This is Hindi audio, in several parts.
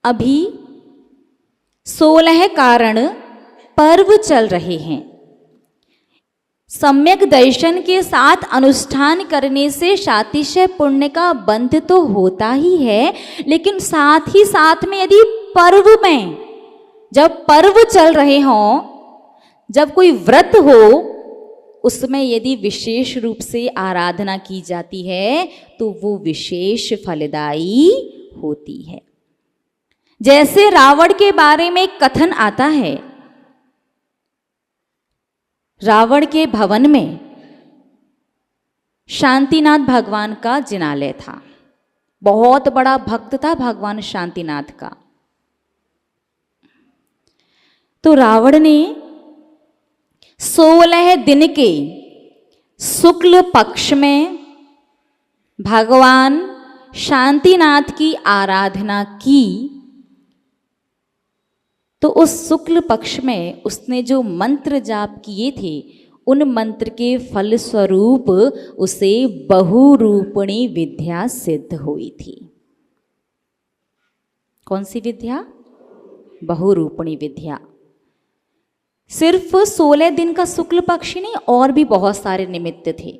अभी 16 कारण पर्व चल रहे हैं। सम्यक दर्शन के साथ अनुष्ठान करने से शातिशय पुण्य का बंध तो होता ही है, लेकिन साथ ही साथ में यदि पर्व में, जब पर्व चल रहे हों, जब कोई व्रत हो, उसमें यदि विशेष रूप से आराधना की जाती है तो वो विशेष फलदायी होती है। जैसे रावण के बारे में कथन आता है, रावण के भवन में शांतिनाथ भगवान का जिनालय था। बहुत बड़ा भक्त था भगवान शांतिनाथ का। तो रावण ने 16 दिन के शुक्ल पक्ष में भगवान शांतिनाथ की आराधना की। तो उस शुक्ल पक्ष में उसने जो मंत्र जाप किए थे, उन मंत्र के फल स्वरूप उसे बहुरूपिणी विद्या सिद्ध हुई थी। कौन सी विद्या? बहुरूपिणी विद्या। सिर्फ 16 दिन का शुक्ल पक्ष ही नहीं, और भी बहुत सारे निमित्त थे।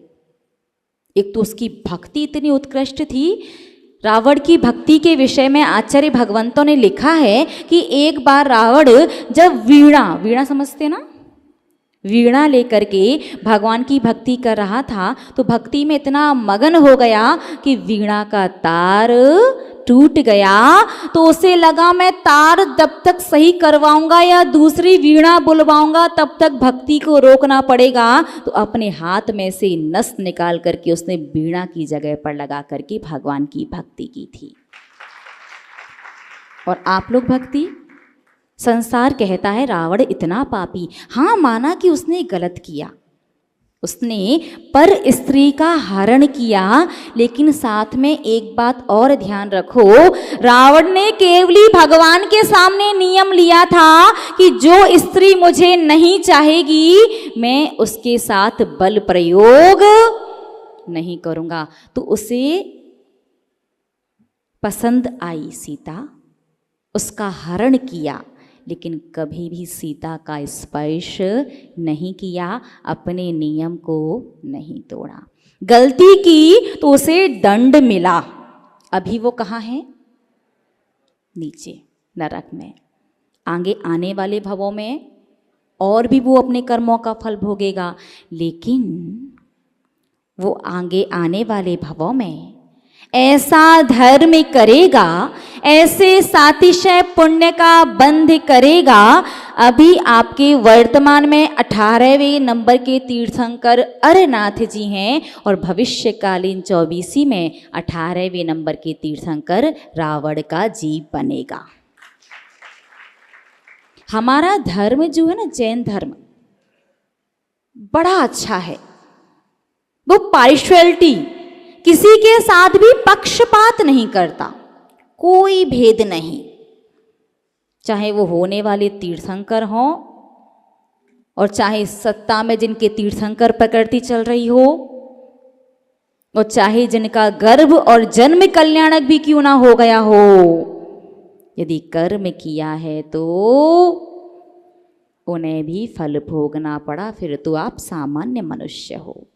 एक तो उसकी भक्ति इतनी उत्कृष्ट थी। रावण की भक्ति के विषय में आचार्य भगवंतों ने लिखा है कि एक बार रावण जब वीणा समझते ना, वीणा लेकर के भगवान की भक्ति कर रहा था, तो भक्ति में इतना मगन हो गया कि वीणा का तार टूट गया। तो उसे लगा मैं तार जब तक सही करवाऊंगा या दूसरी वीणा बुलवाऊंगा तब तक भक्ति को रोकना पड़ेगा। तो अपने हाथ में से नस निकाल करके उसने वीणा की जगह पर लगा करके भगवान की भक्ति की थी। और आप लोग भक्ति, संसार कहता है रावण इतना पापी। हाँ, माना कि उसने गलत किया, उसने पर स्त्री का हरण किया, लेकिन साथ में एक बात और ध्यान रखो, रावण ने केवली भगवान के सामने नियम लिया था कि जो स्त्री मुझे नहीं चाहेगी मैं उसके साथ बल प्रयोग नहीं करूंगा। तो उसे पसंद आई सीता, उसका हरण किया, लेकिन कभी भी सीता का स्पर्श नहीं किया, अपने नियम को नहीं तोड़ा। गलती की तो उसे दंड मिला। अभी वो कहाँ है? नीचे नरक में। आगे आने वाले भवों में और भी वो अपने कर्मों का फल भोगेगा, लेकिन वो आगे आने वाले भवों में ऐसा धर्म करेगा, ऐसे सातिशय पुण्य का बंध करेगा। अभी आपके वर्तमान में 18वें नंबर के तीर्थंकर अरनाथ जी हैं, और भविष्यकालीन 24वीं में 18वें नंबर के तीर्थंकर रावण का जीव बनेगा। हमारा धर्म जो है ना, जैन धर्म, बड़ा अच्छा है। वो पार्शियलिटी, किसी के साथ भी पक्षपात नहीं करता, कोई भेद नहीं। चाहे वो होने वाले तीर्थंकर हों और चाहे सत्ता में जिनके तीर्थंकर प्रकृति चल रही हो, और चाहे जिनका गर्भ और जन्म कल्याणक भी क्यों ना हो गया हो, यदि कर्म किया है तो उन्हें भी फल भोगना पड़ा। फिर तो आप सामान्य मनुष्य हो।